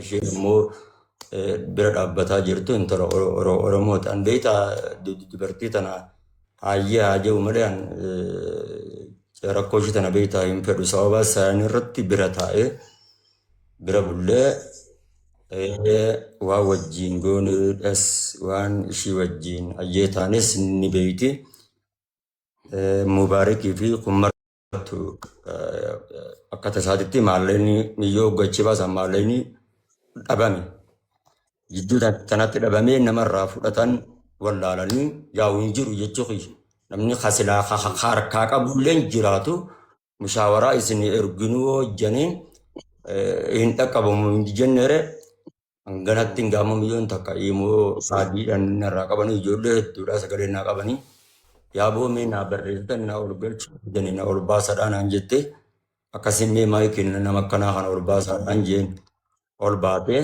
isheen immoo bira dhaabbataa jirtu intala Oromootaan beektaa dubartii tana hayyee haa jedhu malee rakkoo ishee tana beektaa hin fedhu sababa isaanii irratti bira taa'ee bira bullee waan wajjin goonuudhas waan ishii wajjin hayyee taanes ni beeyti Mubaarakii fi kummartu akka tasaatitti maalleen miyyoo gochi baasan maalleen dhabame jidduu tanatti dhabamee namarraa fudhatan wallaalanii yaa'u hin jiru jechuun namni hasilaa harkaa qabullee jiraatu mushaawaraa isin erginuu hojjanii hin dhaqqabamu hin jenneere hanganatti hin gaamamu yoon takka immoo saadiidhaan narraa qabanii ijoollee hedduudhaa sagalee naa qabanii yaaboo mee naa barreessatan naa ol galchu jedhanii naa ol baasadhaan aan jette akkasiin mee maayikiin nama akkanaa kana ol baasadhaan jeen ol baatee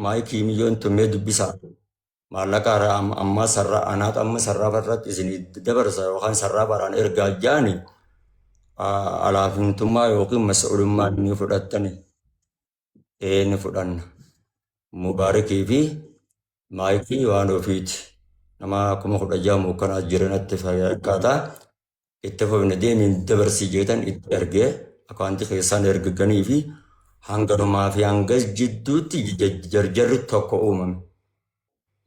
maayikii miyyoon tummee dubbisaa maallaqa ammaa sarara anaata amma sarara irratti isin dabarsa yookaan sarara baraan ergaa jaani alaafintummaa yookiin mas'uulummaa ni fudhattani ni fudhanna Mubaarakii fi maayikii waan ofiiti nama 16,000 kanaa jiranatti fakkaata itti fufne deemiin dabarsii jeetan itti ergee akaantii keessaan erganii fi hanganumaa fi hangas jidduutti jarjarri tokko uumame.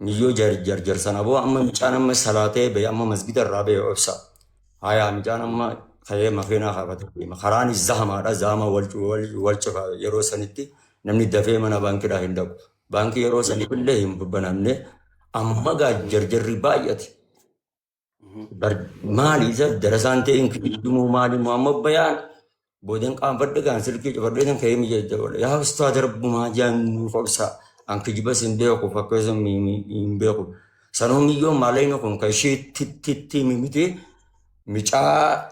Miyyoo jarjar sana boo amma micaan amma salaatee ba'e amma masgida irraa ba'e obsa. Hayaa micaan amma ka'ee makiinaa qabate deema. Karaan zahamaadha zahama wal cufa yeroo sanitti namni dafee mana baankiidhaa hin dhaqu. Baankii yeroo sanii illee hin banamne amma gaa jarjarri baay'ate. Maali isa darasaan ta'een kiddumuu maali amma bayaan boodeen qaanfadde gaan silkii cufadheetan ka'ee miyyee dabale. Yaa ustaa darbumaa jaannu qobsa. Anki jibas hin beeku fakkeessa hin beeku. Sanuu miyyoo maalayna kun kan ishee titti mimite micaa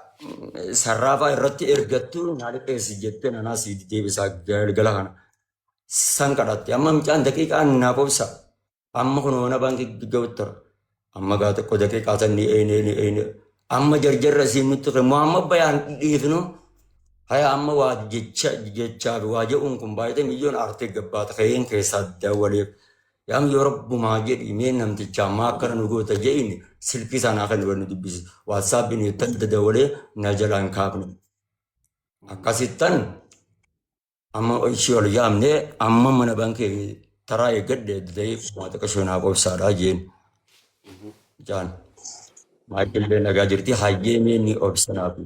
sarraafaa irratti ergattu naali qeessi jettee nanaa si deebisaa galgala kana. San kadhatte amma micaan daqiiqaan naa qobsa. Amma kun mana baankii gaggabattara. Amma gaa tokko daqiiqaa sanni eene. Amma jarjarra siin nutti qimu amma bayaan dhiifnu. Haya amma waa jechaa waa jedhuun kun baay'ee miyyoon aartee gabbaata ka'een keessaa daawwaleef yaam yoo rabbumaa jedhi mee namticha ammaa akkana nu goota jedhin silkii sanaa kan nu dubbisi waatsaappiin ittiin daawwalee na jalaan kaafne akkasittan amma ishee ol yaamnee amma mana baankii taraa eeggadhe ta'ee maata qashonaa qobsaadhaa jeen jaan maayillee nagaa jirti hayyee mee ni obsanaafi.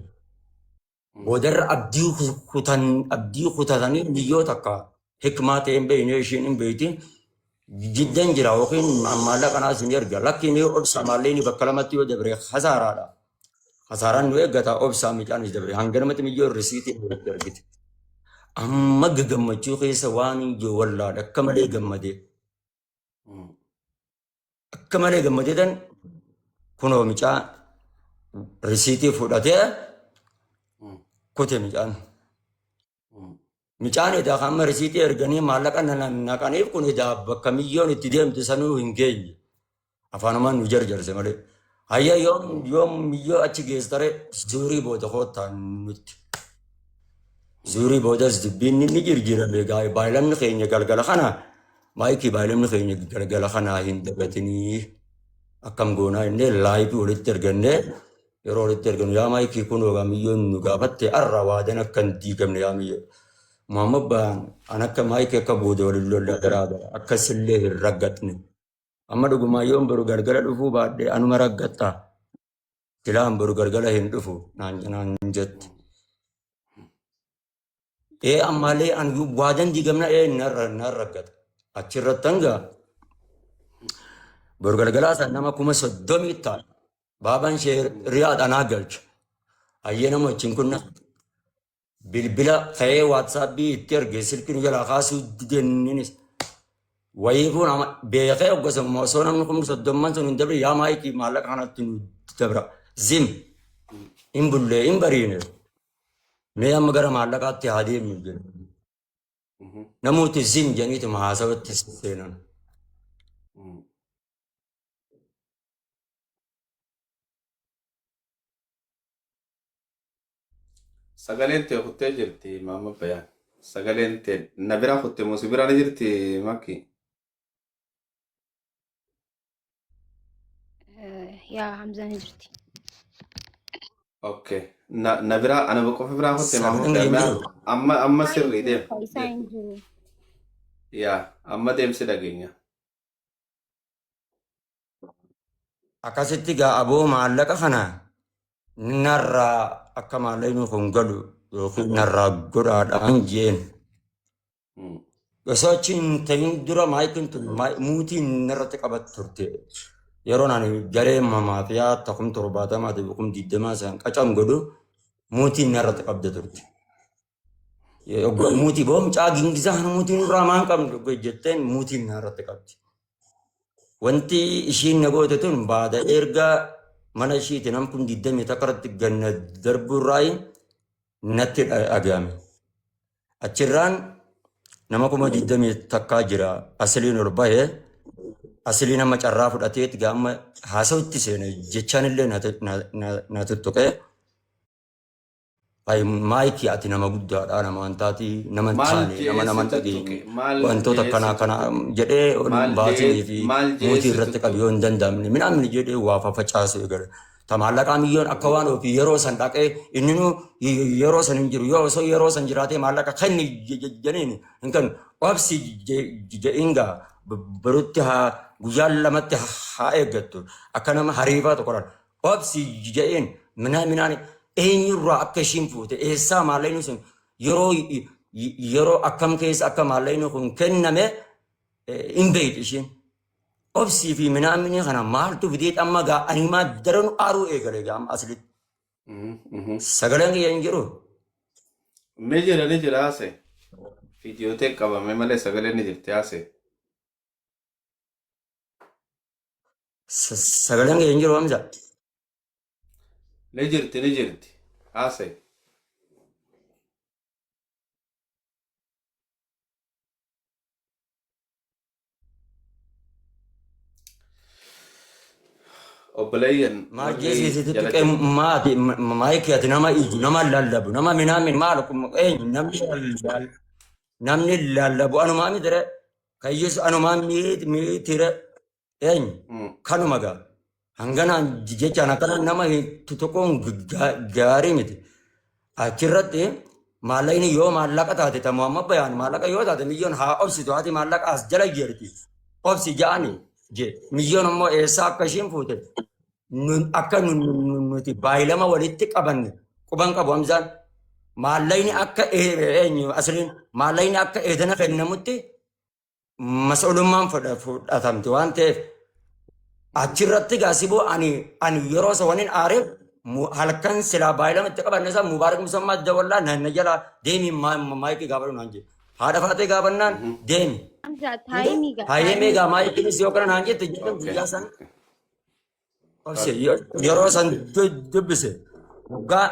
Bodarra abdii kutatanii biyyoota akka hikmaa ta'een beeknee isheen hin beekti jiddan jira yookiin maallaqa kanaas ni erga lakkiin obsa maallee ni bakka lamatti yoo dabre hasaaraadha. Hasaaraan nu eeggata obsaa micaanis dabre hanganamatti miyyoo risiitii irratti argite. Amma gammachuu keessa waan ijoo wallaadha akka malee gammadee. Akka malee gammadeetan kunoo micaa risiitii fudhatee kote micaan. Micaan edaa amma risiitii erganii maallaqa naqaniif kun edaa bakka miyyoon itti deemtu sanuu hin geenye. Afaanumaan nu jarjarse malee. Hayya yoom miyyoo achi geessitare zuurii booda koottaan nutti. Zuurii boodas dubbiin ni jirjirame gaa baay'inni keenya galgala kana maayikii baay'inni keenya galgala kana hin dagatinii akkam goonaa innee laayipii walitti ergannee yeroo walitti erganu yaa maayikii kun ogaa miyyoon nu gaafatte arra waadan akka hin diigamne yaa miyyoo. Muhammad baan an akka maayikii akka boode waliin lolla garaagara akkasillee hin raggatne. Amma dhugumaa yoon baru gargara dhufuu baadhee anuma raggatta. Silaan baru gargara hin dhufu naan jette. Ammallee an waadan diigamna nan raggata. Achirratti hanga baru gargaraa san nama 30 ta'a. Baabaan ishee riyaad anaa galcha. Hayyee nama wajjin kunna bilbila ka'ee waatsaappii itti erge silkiin jalaa kaasuu didenninis. Wayii kun beekee hoggasamu osoo namni 30 sun hin dabre yaa maayikii maallaqa kanatti nu dabra. Zim hin bullee hin bariine. Mee amma gara maallaqaatti haa deemnu jedhu. Namooti zim janiitu haasawatti seenan. Sagaleen ta'e kuttee jirti maama bayaan. sagaleen ta'e na biraa kutte moo si biraa jirti makki? yaa Hamzaan jirti. Okay. Na biraa ana qofa biraa kutte maa Sagaleen kutte hin jiru. amma sirrii deem. Isaa hin jiru. Yaa amma deemsi dhageenya. Akkasitti gaa aboo maallaqa kana narraa akka maallaqni kun galu yookiin narraa godhaadhaan jeen. Osoo achi hin ta'in dura maayikiin tun muutiin narratti qabat turte. Yeroo ani garee maafiyaa takum 70 takum 20 san qacam godhu muutiin narratti qabda turte. Muutii boomcaa gingisaa muutiin irraa maan qabdu jetteen muutiin narratti qabdi. Wanti ishiin na goote tun baada erga mana ishiiti nam kun 20 takkaratti ganna darburraa natti dhagahame. Achirraan nama kuma 20 takkaa jira asiliin ol bahee asiliin amma carraa fudhateeti gaama haasawutti seene jechaan illee na tuttuqee maayikii ati nama guddaadha nama wantaati nama taane nama dhageenye wantoota akkana jedhee baasii fi mootii irratti qabiyoo hin danda'amne midhaan jedhee waa facaasuu eegale. Maallaqaa milyoon akka waan ofii yeroo san dhaqee inni yeroo san hin jiru yeroo san jiraatee maallaqa kenni jedheen hin kan obsi jedhingaa barutti guyyaan lamatti haa eeggattu akka nama hariifaa tokkodhaan obsi jedheen minaan eenyurraa akka ishiin fuute eessaa maallaqni sun yeroo akkam keessa akka maallaqni kun kenname hin beektu ishiin. Obsii fi midhaan kana maaltu fidee amma gaa animaa daran aaruu eegale gaama aslitti. Sagaleen kiyya hin jiru. Ni jira haase. Fiidiyootee qabame malee sagaleen ni jirti haase. Sagaleen kiyya hin jiru Hamza. Ni jirti haase. Obboleeyyan maal jeesiisitti tuqee maati maayikii ati nama iju nama lallabu nama minaamin maal eenyu namni lallabu anumaa mitire kayyis anumaa mitire eenyu kanuma gaa hanganaan jechaan akkana nama tutuquun gaarii miti achirratti maallaqni yoo maallaqa taate tamu amma bayaan maallaqa yoo taate milyoon haa obsitu haati maallaqa as jala jeerti obsi ja'anii milyoon ammoo eessaa akka ishiin fuute akka nuti baay'ilama walitti qabanne quban qabu Hamzaan maallaqni akka eenyu asliin maallaqni akka eedana kennamutti mas'ulummaan fudhatamti waan ta'eef achirratti gaasiboo ani yeroo isa waniin aareef halkan silaa baay'ilama itti qabanne isaa mubaarak musammaa dawallaa nanna jala deemi maayikii gaafadhu naan jedhe haadha faatee gaafannaan deemi. Hayyee gaa maayikiinis yoo kana naan jette jedhan guyyaa san yeroo san dubbise waggaa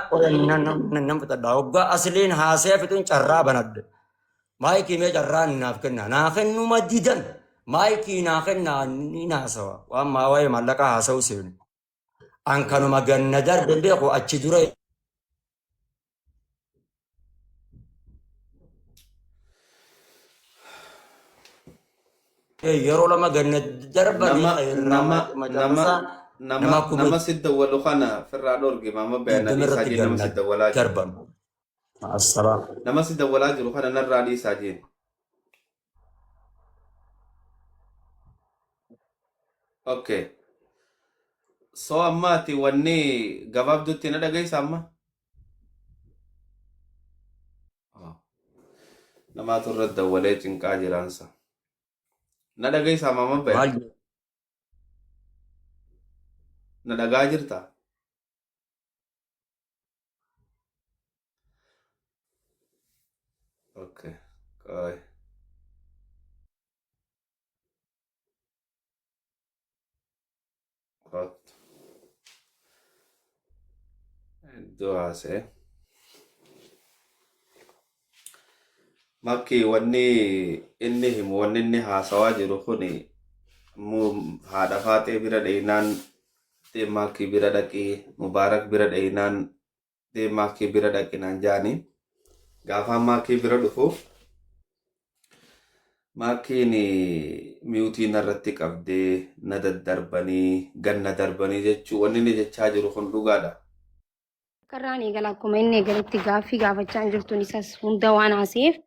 nan fudhadha waggaa asliin haasee fixuun carraa banadde maayikii mee carraa naaf kenna naa kennuma didan maayikii naa kennaa ni naasawa waan waa'ee maallaqa haasa'u seenu an kanuma ganna darbe beeku achi dura yeroo lama ganna darbanii nama sidda walu kana firraa dhorge maama bayanaa dhiisaa jee nama sidda walaa jiru. Nama sidda walaa jiru kana narraa dhiisaa jeen. Okay. So amma ati wanni gabaabduutti na dhagaysa amma? Namaatu irratti dawwalee cinqaa jiraansa. Na dhagaysa maama bayanaa? Na dhagaa jirta? Okay. Koi. Kot. Iddoo haasee. Makki wanni inni himu wanni inni haasawaa jiru kuni haadha faatee bira dheenaan deemaakii bira dhaqee mubaarak bira dheenaan deemaakii bira dhaqinaan jaanii Gaafa maakii bira dhufu maakiin miutii narratti qabdee na daddarbanii ganna darbanii jechuu wanni inni jechaa jiru kun dhugaadha. Karraan eegala akkuma inni eegaletti gaaffii gaafachaa hin jirtuun isas hunda waan haaseef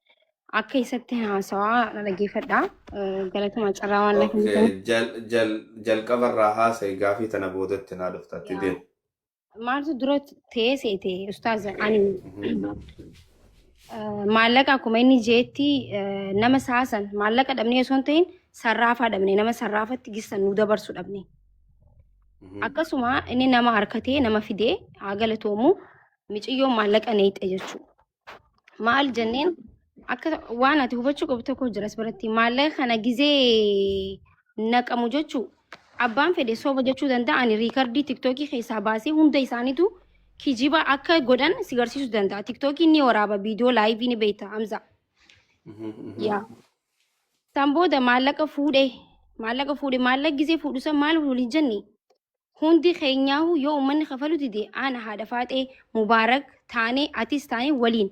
akka isatti haasawaa na dhaggeeffadha. Galatuma carraa waan lafa jalqabarraa haasa'e gaaffii tana boodatti naa dhuftatti deemu. maaltu dura ta'ee seete ustaaza ani maallaqa akkuma inni jeetti nama saasan maallaqa dhabnee osoo hin ta'in sarraafaa dhabnee nama sarraafatti gissan nu dabarsu dhabnee. Akkasuma inni nama harkatee nama fidee haa galatoomu miciyyoon maallaqa neexe jechuudha. Maal jenneen akka waan ati hubachuu qabdu tokko jiras biratti maallaqa kana gizee naqamu jechuudha. Abbaan fedhe sooba jechuu danda'ani riikardii tiktookii keessaa baasee hunda isaaniitu kijiba akka godhan si garsiisuu danda'a. Tiktookiin ni waraaba viidiyoo laayivii ni beekta Hamza. Yaa. San booda maallaqa fuudhee maallaqa gizee fuudhu san maal waliin jenne hundi keenyaahu yoo uummanni kafalu dide ana haadha faaxee mubaarak taanee atis taanee waliin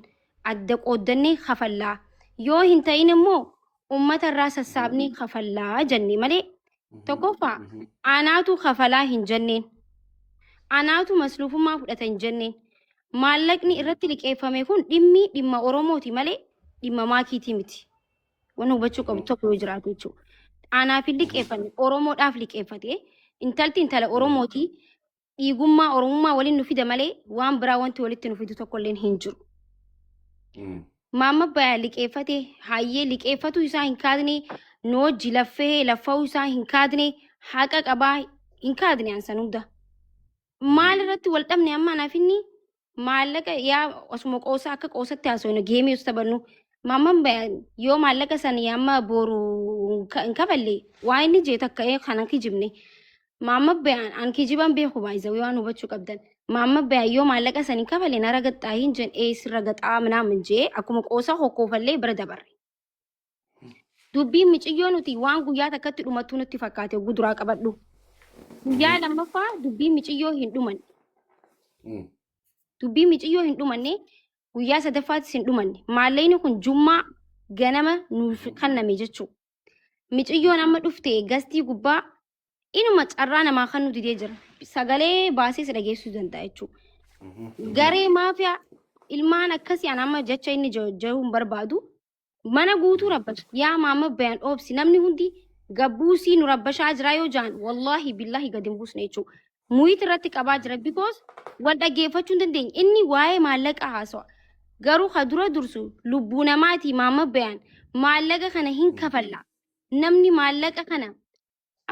adda qooddannee kafallaa yoo hin ta'in immoo uummata irraa sassaabnee kafallaa jenne malee. Tokkoffaa anaatu kafalaa hin jenneen anaatu masluufummaa fudhata hin jenneen maallaqni irratti liqeeffame kun dhimma Oromooti malee dhimma maakiitii miti. Waan hubachuu qabdu tokko yoo jiraatu jechuudha. Anaaf hin liqeeffanne Oromoodhaaf liqeeffate intalti intala Oromooti dhiigummaa Oromummaa waliin nu fida malee waan biraa wanti walitti nu fidu tokko illee hin jiru. Maamma bayaa liqeeffate hayyee liqeeffatu isaa hin kaadne nooji laffee laffa'uu isaa hin kaadne haqa qabaa hin kaadne ansan hunda. Maal irratti wal dhabne amma anaaf inni maallaqa yaa osuma qoosa akka qoosatti haasofnu geemii osoo taphannu maamman bayan yoo maallaqa sana amma boru hin kafalle waa inni jee takka kanan kijibne maamma bayan an kijiban beeku baay'isa waan hubachuu qabdan. Maamma bayan yoo maallaqa sana hin kafalle na ragaxaa hin jen sirra gaxaa minaamin jee akkuma qoosa hokkoofallee bira dabarre. Dubbiin miciyyoo nuti waan guyyaa takkatti dhumattuu nutti fakkaate guduraa qabadhu. Guyyaa lammaffaa dubbiin miciyyoo hin dhumanne. Dubbiin miciyyoo hin dhumanne guyyaa sadaffaattis hin dhumanne. Maallaqni kun jummaa ganama nuuf kenname jechuudha. Miciyyoon amma dhufte gastii gubbaa inuma carraa namaa kan nuti didee jira. Sagalee baasee si dhageessuu danda'a jechuudha. Garee maafiyaa ilmaan akkasii an amma jecha inni jahuu hin barbaadu. Mana guutuu rabbasha yaa maamma bayan oobsi namni hundi gabbuusii nu rabbashaa jira yoo jaan wallahi billahi gadi hin buusne jechuudha. Muyit irratti qabaa jira because wal dhaggeeffachuu hin dandeenye inni waa'ee maallaqa haasawa. Garuu ka dura dursu lubbuu namaati maamma bayan maallaqa kana hin kafalla. Namni maallaqa kana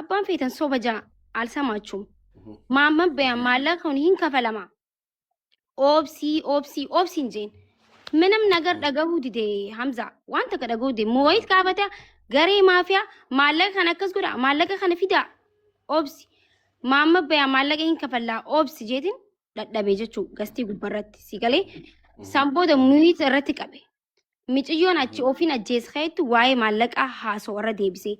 abbaan feetan soba jaa alsamaachuun maamma bayan maallaqa kana hin kafalama. Oobsiin jeen. Minam nagar dhagahuu dide Hamza wanta ka dhagahuu dide muwayit kaafata garee maafiyaa maallaqa kana akkas godha maallaqa kana fida oobsi maamma bayaa maallaqa hin kafallaa oobsi jeetin dadhabee jechuu gastii gubbarratti si galee san booda muyit irratti qabe miciyyoon achi ofiin ajjeesxeetti waa'ee maallaqaa haasoo irra deebisee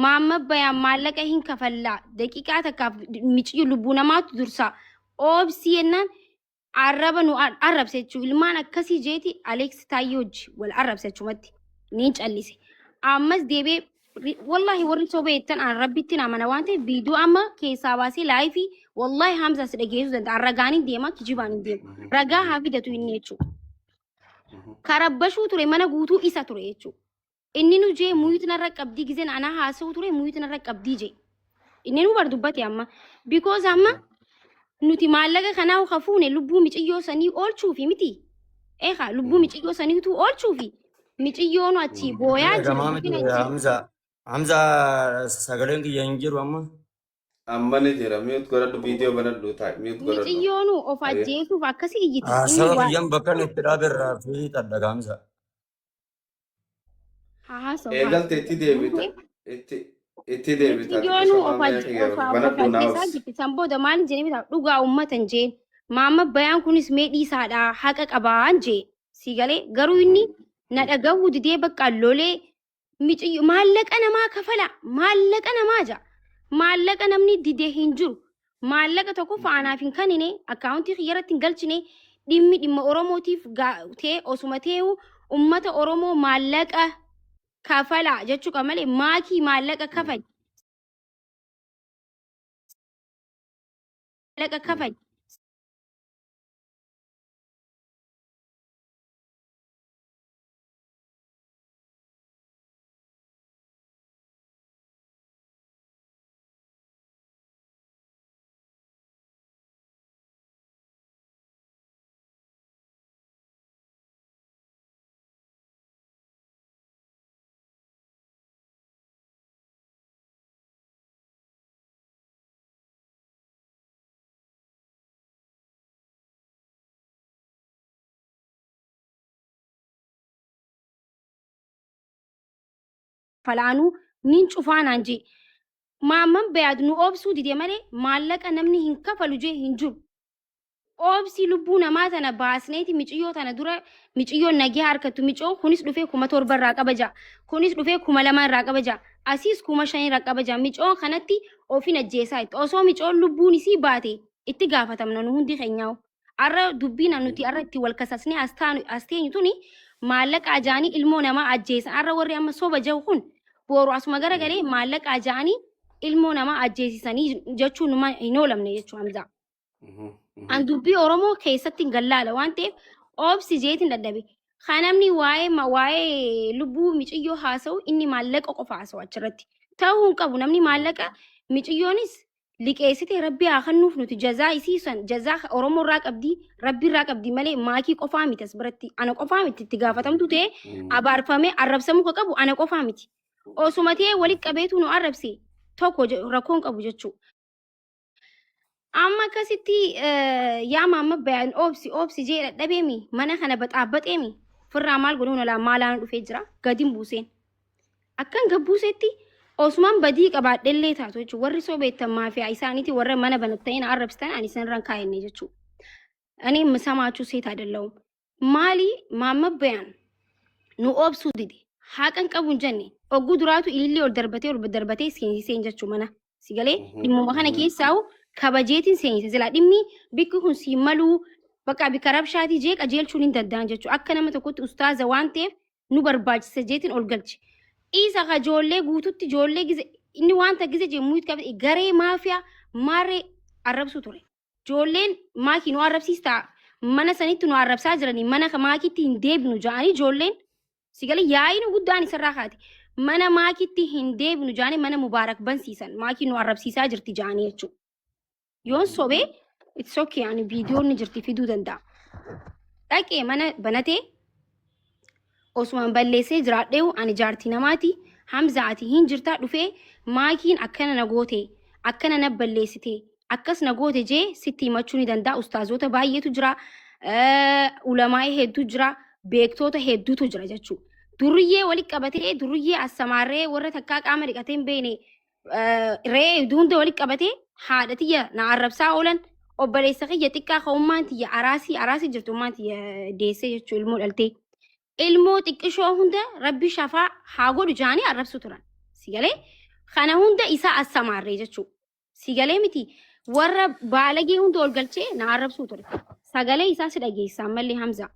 maamma bayaa maallaqa hin kafallaa daqiiqaa takkaaf miciyyoo lubbuu namaatu dursaa oobsi yennaan arraba nu arrabse jechuun ilmaan akkasii jeeti Aleeks Taayyooj wal arrabse jechuumatti niin callise. Ammas deebee wallahi warri sobee ittan an rabbittiin amana waan ta'eef viidiyoo amma keessaa baasee laayifii wallahi Hamza si dhageessuu danda'a. Ragaaniin deema kijibaan hin deemu. Ragaa haa fidatu inni jechuudha. Karabbashuu ture mana guutuu isa ture jechuudha. Inni nu jee muyuutiin irra qabdii gizeen anaa haasa'u ture muyuutiin irra qabdii jee. Inni nu bardubbate amma. Because amma nuti maallaqa kanaa kafuune lubbuu miciyyoo sanii oolchuufi miti. Eegaa lubbuu miciyyoo saniitu oolchuufi miciyyoon achi booyaa jiru. Hamza sagaleen kiyya hin jiru amma. Amma ni jira miyut godhadhu viidiyoo banadhu taa'e miyut godhadhu. Miciyyoon of ajjeesuuf akkasii iyyiti. Saba kiyyan bakka itti dhaaberraa fi xaddaga Hamza. Eegalte itti deebita. Itti deebita. Miciyyoon of ajjeesaa jirti. San booda maal jennee dhugaa uummatan jeen. Maamma bayaan kunis meedhii isaadha haqa qabaan jee si galee garuu inni na dhagahuu didee bakka lolee miciyyo maallaqa namaa kafala maallaqa namaa jaa maallaqa namni didee hin jiru maallaqa tokko faanaaf hin kanine akkaawuntii xiyyaratti hin galchine dhimma Oromootiif ta'e osuma ta'u ummata Oromoo maallaqa kafala jechuu qaba malee maakii maallaqa kafali. Maallaqa kafali. Falaanu nin cufaan anji maamman bayaad nu obsuu dide malee maallaqa namni hin kafalu jee hin jiru. Obsi lubbuu namaa tana baasneeti miciyyoo tana dura miciyyoon nagee harkattu miciyoo kunis dhufee 7,000 irraa qabaja kunis dhufee 2,000 irraa qabaja asiis 5,000 irraa qabaja miciyoo kanatti ofin ajjeesaa itti osoo miciyoon lubbuun isii baate itti gaafatamna nu hundi keenyaa'u. Arra dubbiin nuti arra itti wal kasasnee asteenyu tuni maallaqa ajaanii ilmoo namaa ajjeesan arra warri amma soba jahu kun boru asuma garagalee maallaqa ajaanii ilmoo namaa ajjeesisanii jechuun numa hin oolamne jechuu Hamza. An dubbii Oromoo keessatti hin gallaala waan ta'eef obsi jeetiin dadhabe. Kanamni waa'ee lubbuu miciyyoo haasa'u inni maallaqa qofa haasa'u achirratti. Ta'uu hin qabu namni maallaqa miciyyoonis liqeessite rabbi haa kennuuf nuti jazaa isiisan jazaa Oromoo irraa qabdi rabbi irraa qabdi malee maakii qofaa miti as biratti ana qofaa miti itti gaafatamtu ta'e abaarfamee arrabsamuu ka qabu ana qofaa miti. Osuma ta'e walitti qabeetu nu arrabse tokko rakkoon qabu jechuudha. Amma akkasitti yaa maamma bayaan obsi jee dadhabeemi mana kana baxaabbaxeemi firraa maal godhuun alaa maalaan dhufee jira gadin buuseen akkan gabbuusetti Osman badii qabaadhellee taatu jechuudha warri soobeettan maafiyaa isaaniiti warra mana banatta'in arrabsitan ani sanirran kaayenne jechuudha. Ani misamaachuu seet adalla'u maali maamma bayaan nu obsuu dide haaqan qabu hin jenne ogguu duraatu ilillee ol darbatee seensiseen jechuu mana sigalee dhimmuma kana keessaa'u kabajeetiin seenyise sila dhimmi bikki kun si maluu bakka bikka rabshaatii jee qajeelchuun hin danda'an jechuudha. Akka nama tokkotti ustaaza waan ta'eef nu barbaachisa jeetiin ol galche. Isa ka ijoollee guututti ijoollee gize inni wanta gize jemmuutti qabate garee maafiyaa maarree arrabsu ture. Ijoolleen maakii nu arrabsiistaa mana sanitti nu arrabsaa jiranii mana maakiitti hin deebinu ja'anii ijoolleen sigalee yaa'ii guddaan isarraa kaate. Mana maakiitti hin deebinu ja'anii mana mubaarak bansiisan maakii nu arrabsiisaa jirti ja'anii jechuudha. Yoon sobee it's okay ani viidiyoon ni jirti fiduu danda'a. Dhaqee mana banatee osumaan balleessee jiraadheewu ani jaartii namaati Hamzaati hin jirtaa dhufee maakiin akkana na goote akkana na balleessite akkas na goote jee sitti himachuu ni danda'a. Ustaazota baay'eetu jira ulamaa'ee hedduu jira beektoota hedduutu jira jechuudha. Duriyyee walitti qabatee duriyyee assamaarree warra takkaa qaama dhiqatee hin beekne re'ee hunda walitti qabatee haadha tiyya na arrabsaa oolan obboleessa kiyya xiqqaa ka'ummaan tiyya araasii jirtu ummaan tiyya deessee jechuu ilmoo dhaltee ilmoo xiqqishoo hunda rabbi shafaa haa godhu jaanii arrabsu turan sigalee kana hunda isaa assamaarree jechuu sigalee miti warra baalagee hunda ol galchee na arrabsuu ture sagalee isaa si dhageessaan mallee Hamza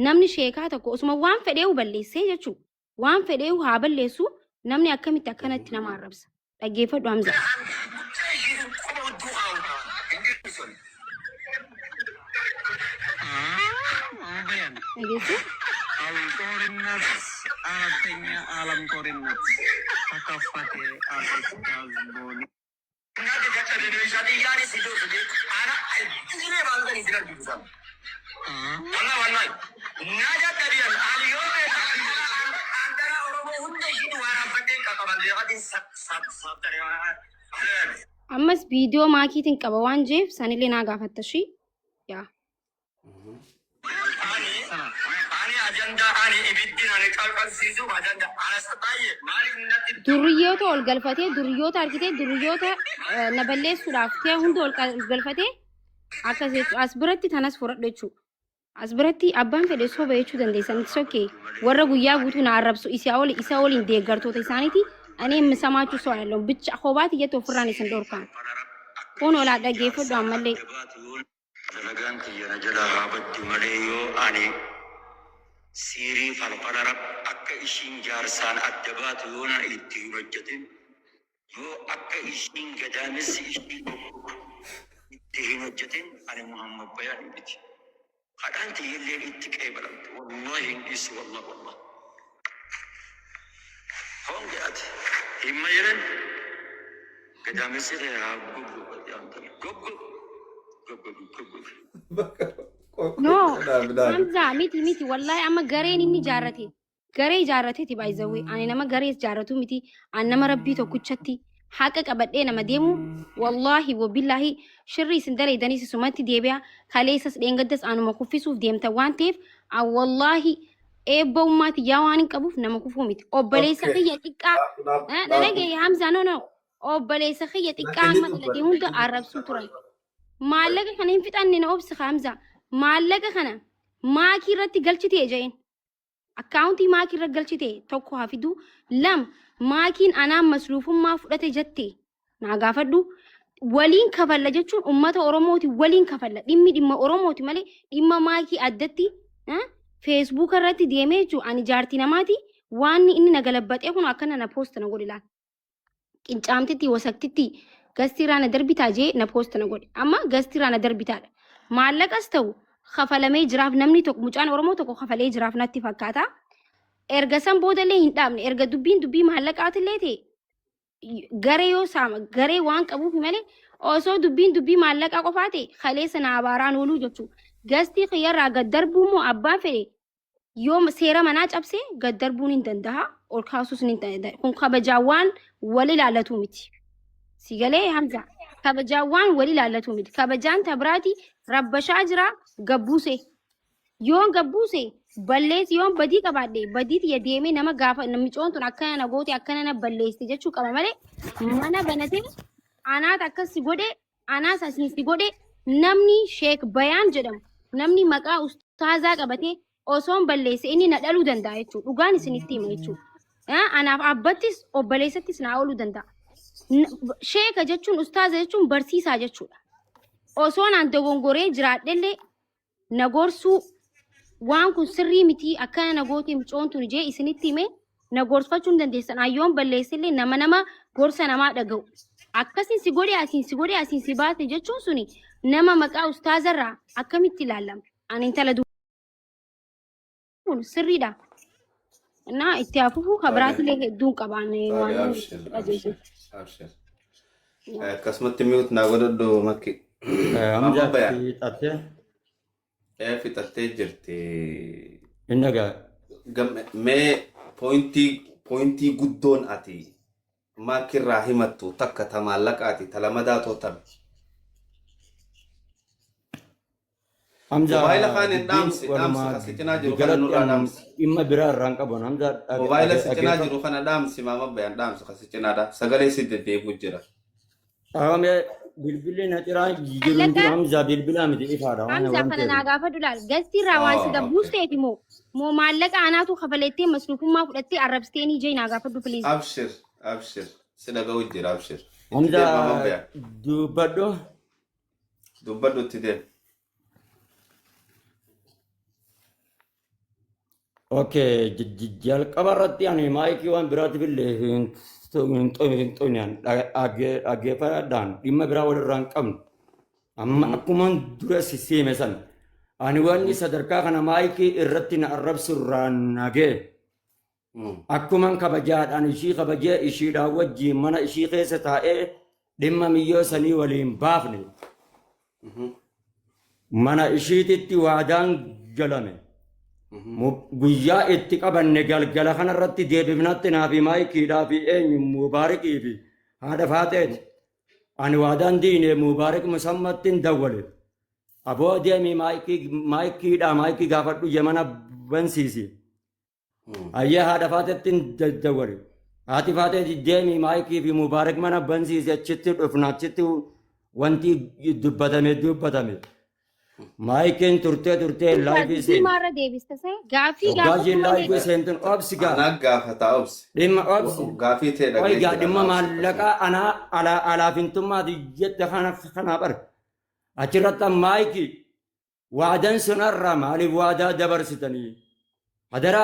namni sheekaa tokko osuma waan fedheewu balleessee jechuu waan fedheewu haa balleessu namni akkamitti akkanatti nama arrabsa dhaggeeffadhu Hamza. Alam korinat, artinya alam korinat. Takafate al-Ustaz Boni. Nanti kata Indonesia tiga ni situ saja. Anak ini bangga ni tidak bisa. Wallahi. Naja tadi alio antara orang Hunda itu orang penting kata bangga di sab dari. Ammas viidiyoo maakiitiin qaba waan jeef sanillee naa gaafattashi yaa. Duriyyoota ol galfatee duriyyoota argitee duriyyoota na balleessuudhaaf ta'e hunda ol galfatee akkas jechuudha. As biratti tanas fudhadhu jechuudha. As biratti abbaan fedhe soba jechuu dandeessan it's okay. Warra guyyaa guutuu na arrabsu isa waliin deeggartoota isaaniiti. Ani misamaachuu soo alalloon bicha kophaati jettu ofirraan isin dhorkaan. Kun olaa dhaggeeffadhu ammallee. dalagaan kiyyana jala haa baddu malee yoo ani siirii falfala akka ishiin jaarsaan adda baatu yoo na itti hin hojjetin yoo akka ishiin gadaamessi ishii itti hin hojjetin ani Muhammad Bayaan miti. Hadhaan tiyyillee itti qeebalamte wallahi hin dhiisu wallah. Honge ati himma jedhan gadaamessi haa goggo. No, Hamza, miti. Wallahi, amma gareen inni jaarrate. Garee jaarrateeti baay'izawee. Ani nama garee jaarratu miti. Ani nama rabbii tokkichatti haqa qabadhee nama deemu. Wallahi, wabillahi, shirri isin dareedanii sumatti deebi'a. Kaleessas dheengaddas anuma kuffisuuf deemta waan ta'eef, wallahi, eebba ummaati yaa waan hin qabuuf nama kufuu miti. Obboleessa kiyya xiqqaa. Dhalagee Hamza, no. Obboleessa kiyya xiqqaa amma dalagee hunda arrabsuu turan. Maallaqa kana hin fixanne na obsi Hamza. Maallaqa kana maakii irratti galchitee jeen. Akkaawuntii maakii irratti galchitee tokko hafidu lam maakiin anaan masruufummaa fudhate jettee naa gaafadhu. Waliin kafalla jechuun uummata Oromooti waliin kafalla. Dhimma Oromooti malee dhimma maakii addatti feesbuuka irratti deemee jiru ani jaartii namaati waan inni na galabbatee kun akkana na poosta na godhe laal. Qincaamtitti wasaktitti. Gastiiraan darbitaa jee na poosta na godhe. Amma gastiiraan darbitaadha. Maallaqas ta'u kafalamee jiraaf namni tokko mucaan Oromoo tokko kafalee jiraaf natti fakkaata. Erga san boodallee hin dhaabne. Erga dubbii maallaqaatillee ta'e garee yoo saama garee waan qabuuf malee osoo dubbii maallaqaa qofaa ta'e kaleessa na abaaraan ooluu jechuudha. Gastii xiyyarraa gad darbuu moo abbaan fedhe yoo seera manaa cabsee gad darbuun hin danda'a. Ol kaasuus hin danda'a. Kun kabajaawwan wal ilaallatu miti. Sigalee Hamza kabajawwan wali ilaallatu miti. Kabajaan tabraati rabbashaa jira gabbuuse. Yoon gabbuuse balleessi yoon badii qabaadhe badiiti ya deemee nama gaafa namni coontuun akkana na goote akkana na balleessi jechuu qaba malee mana banatee anaat akkasi godhe anaas asiinsi godhe namni Sheek Bayaan jedhamu namni maqaa ustaazaa qabatee osoon balleesse inni na dhaluu danda'a jechuudha. Dhugaan isinitti hima jechuudha. Anaaf abbattis obboleessattis na ooluu danda'a. Sheeka jechuun ustaaza jechuun barsiisaa jechuudha. Osoo naan dogongoree jiraadhellee na gorsuu waan kun sirrii miti akkana na goote mucoontuun jee isinitti hime na gorsfachuu hin dandeessan. Ayyoon balleessillee nama gorsa namaa dhaga'u. Akkasiin si godhe asiin si baate jechuun suni nama maqaa ustaazarraa akkamitti ilaalama. Ani intala duun sirriidha. Na itti hafuufuu kabiraatillee hedduun qabaan waan dhageessu. Abshir. Akkasumatti mi'uut naa godhadhu makki. Amma Bayaan. Fixattee jirti. Inni egaa. Mee poointii guddoon ati maakirraa himattu takka ta maallaqaati ta lamadaa tootame. Mobaayila kaan hin dhaamsi kasi cinaa jiru kana nurraa dhaamsi. Dhimma biraa irraan qaban Hamza. Mobaayila si cinaa jiru kana dhaamsi maama Bayaan dhaamsi kasi cinaadha. Sagalee si deddeebi'u jira. Dhaabamee bilbilli na ciraa jiru Hamza bilbilaa miti ifaadha. Hamza kana naa gaafadhu laal. Gastiirraa waan si gabbuusteeti moo maallaqa anaatu kafalettee masruufummaa fudhattee arrabsitee ni jee naa gaafadhu please. Abshir. Si dhaga'u jira abshir. Hamza dubbadhu. Dubbadhu itti deemu. Okay, jalqaba irratti ani maayikii waan biraatiif illee hin xumuraan dhaggeeffadhaan dhimma biraa walirraa hin qabnu. Amma akkuma dura siseeme san ani wanni sadarkaa kana maayikii irratti na arrabsu irraa nagee akkuma kabajaadhaan ishii kabajee ishiidhaan wajjiin mana ishii keessa taa'ee dhimma miyyoo sanii waliin baafne mana ishiititti waadaan galame. Guyyaa itti qabanne galgala kanarratti deebifnatti naa fi maayikiidhaa fi eenyu Mubaarikii fi haadha faateeti. Ani waadaan diine Mubaarik musammatti hin dawwale. Aboo deemii maayikii gaafadhu yemana bansiisi. Ayyee haadha faatetti hin dawwale. Haati faateeti deemii maayikii fi Mubaarik mana bansiisi achitti dhufna achitti wanti dubbatame. Maayikiin turtee laayifii seen. Maarra deebiste see gaafii laayifii seentun obsi gaa. Anaa gaafata obsi. Dhimma obsi. Gaafii ta'e dhageessi. Oyigaa dhimma maallaqaa anaa alaafintummaati jette kana bara. Achirratti maayikii وعدن سنرى مالي وعدا دبر ستني هدرا